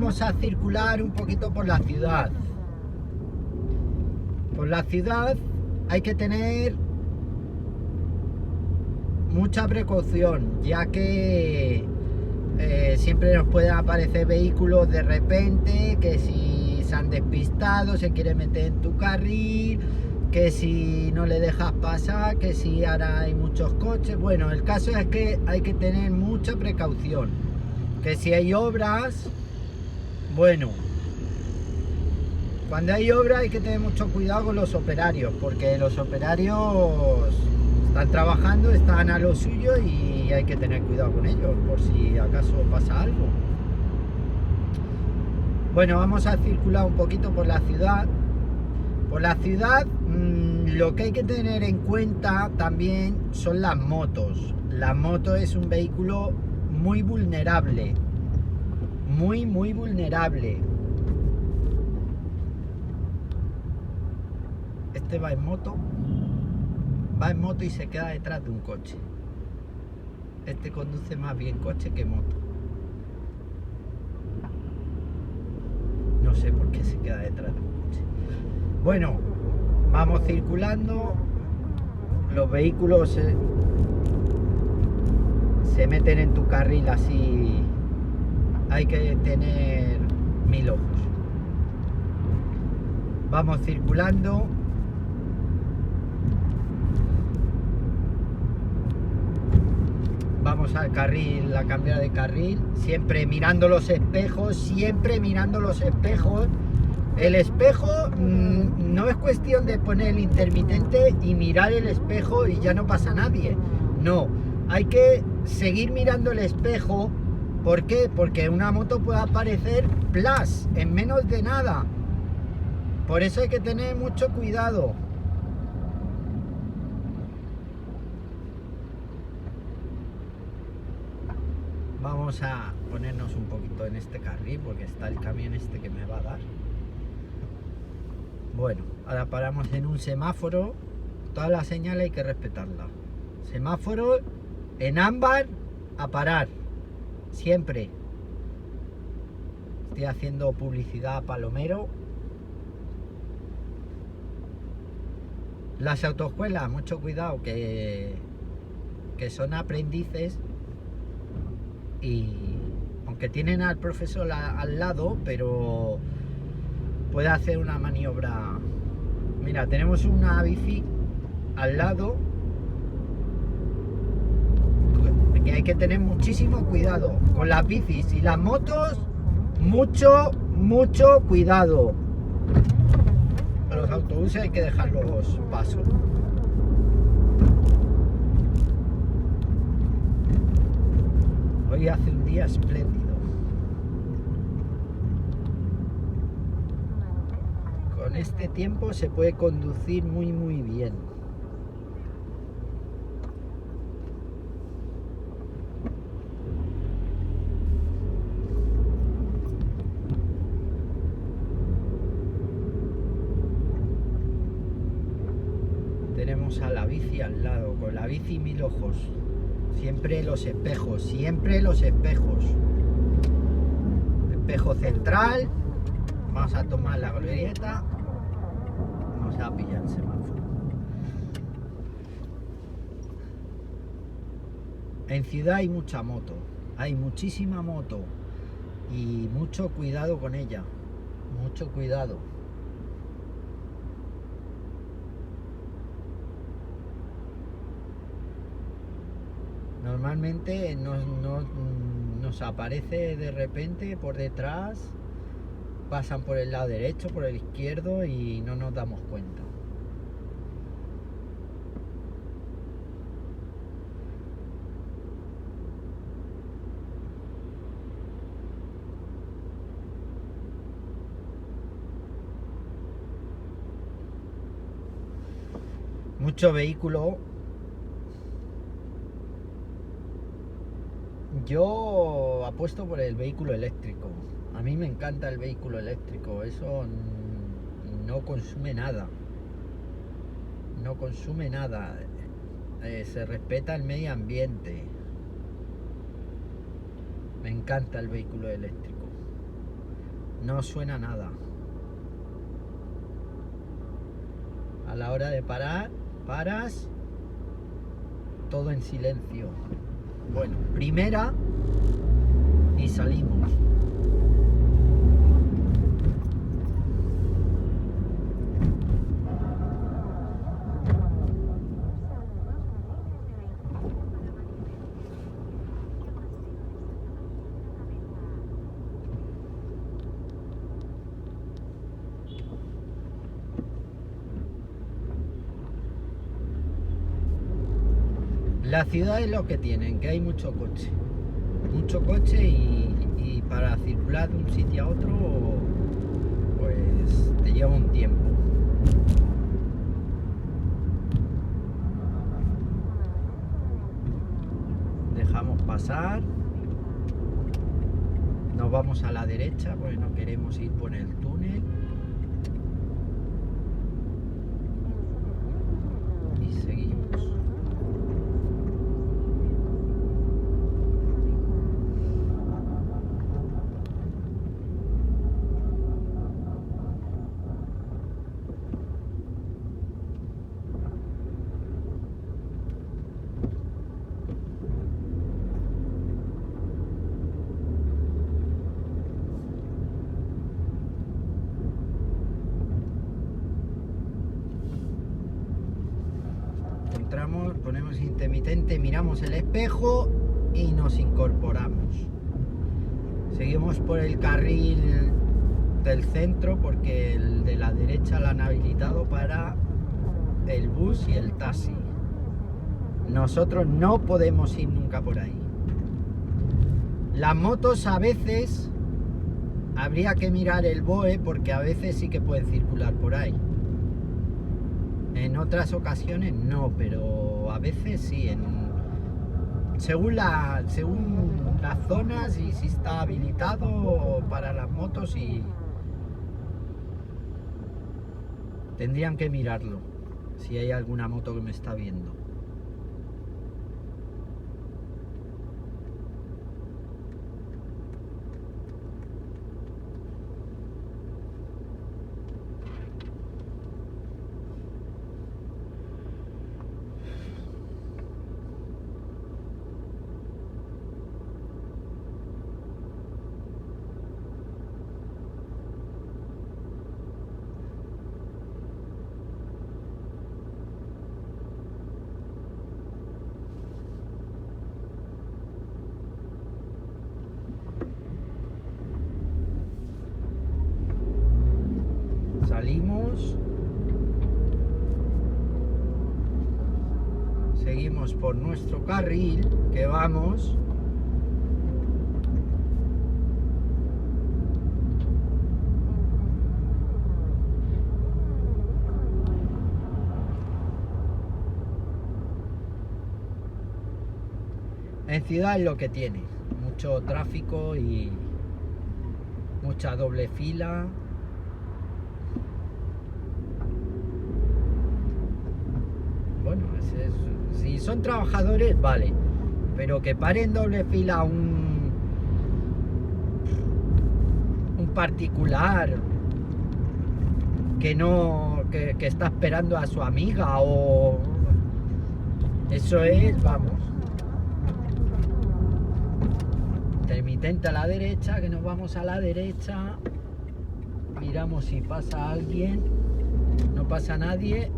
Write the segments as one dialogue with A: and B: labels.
A: vamos a circular un poquito por la ciudad. Por la ciudad hay que tener mucha precaución, ya que siempre nos pueden aparecer vehículos de repente, que si se han despistado, se quieren meter en tu carril, que si no le dejas pasar, que si ahora hay muchos coches. Bueno, el caso es que hay que tener mucha precaución, que si hay obras, bueno, cuando hay obras hay que tener mucho cuidado con los operarios, porque los operarios están trabajando, están a lo suyo y hay que tener cuidado con ellos por si acaso pasa algo. Bueno, vamos a circular un poquito por la ciudad. Por la ciudad, lo que hay que tener en cuenta también son las motos. La moto es un vehículo muy vulnerable, muy vulnerable. Este va en moto y se queda detrás de un coche. Este conduce más bien coche que moto. No sé por qué se queda detrás de un coche. Bueno, vamos circulando. Los vehículos se meten en tu carril así. Hay que tener 1000 ojos. Vamos circulando. Vamos al carril, a cambiar de carril, siempre mirando los espejos, El espejo no es cuestión de poner el intermitente y mirar el espejo y ya no pasa nadie. No, hay que seguir mirando el espejo. ¿Por qué? Porque una moto puede aparecer plas en menos de nada. Por eso hay que tener mucho cuidado. Vamos a ponernos un poquito en este carril porque está el camión este que me va a dar. Bueno, ahora paramos en un semáforo. Todas las señales hay que respetarlas. Semáforo en ámbar, a parar. Siempre. Estoy haciendo publicidad a Palomero. Las autoescuelas, mucho cuidado, que son aprendices. Y aunque tienen al profesor al lado, pero puede hacer una maniobra. Mira, tenemos una bici al lado que hay que tener muchísimo cuidado con las bicis y las motos. Mucho cuidado. Los autobuses hay que dejarlos paso. Hoy hace un día espléndido. Con este tiempo se puede conducir muy bien. Tenemos a la bici al lado, con la bici 1000 ojos. Siempre los espejos. Espejo central. Vamos a tomar la glorieta. Vamos a pillar el semáforo. En ciudad hay mucha moto. Hay muchísima moto. Y mucho cuidado con ella. Mucho cuidado. Normalmente nos aparece de repente por detrás, pasan por el lado derecho, por el izquierdo y no nos damos cuenta. Mucho vehículo. Yo apuesto por el vehículo eléctrico. A mí me encanta el vehículo eléctrico. Eso no consume nada. Se respeta el medio ambiente. Me encanta el vehículo eléctrico. No suena nada. A la hora de parar, paras, todo en silencio. Bueno, primera y salimos. La ciudad es lo que tienen, que hay mucho coche y para circular de un sitio a otro pues te lleva un tiempo. Dejamos pasar, nos vamos a la derecha porque no queremos ir por el túnel y seguimos. Entramos, ponemos intermitente, miramos el espejo y nos incorporamos. Seguimos por el carril del centro porque el de la derecha lo han habilitado para el bus y el taxi. Nosotros no podemos ir nunca por ahí. Las motos a veces habría que mirar el BOE porque a veces sí que pueden circular por ahí. En otras ocasiones no, pero a veces sí. Según las zonas y si está habilitado para las motos y tendrían que mirarlo si hay alguna moto que me está viendo. Salimos, seguimos por nuestro carril que vamos. En ciudad es lo que tiene, mucho tráfico y mucha doble fila. Bueno, si son trabajadores, vale, pero que paren doble fila un particular que está esperando a su amiga o eso es, vamos. Intermitente a la derecha, que nos vamos a la derecha, miramos si pasa alguien, no pasa nadie.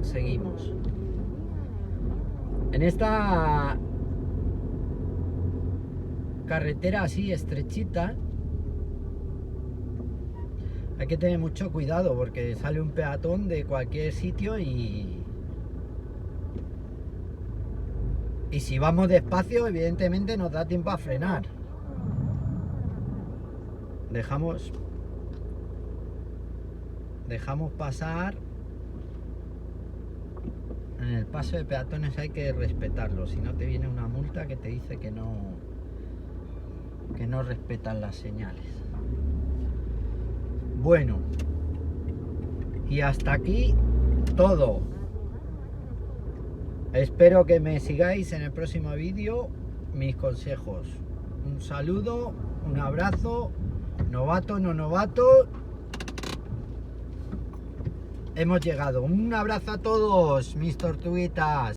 A: Seguimos. En esta carretera así estrechita hay que tener mucho cuidado porque sale un peatón de cualquier sitio y si vamos despacio evidentemente nos da tiempo a frenar. Dejamos pasar. En el paso de peatones hay que respetarlo, si no te viene una multa que te dice que no respetan las señales. Bueno, y hasta aquí todo. Espero que me sigáis en el próximo vídeo mis consejos. Un saludo, un abrazo Novato, no novato. Hemos llegado. Un abrazo a todos, mis tortuguitas.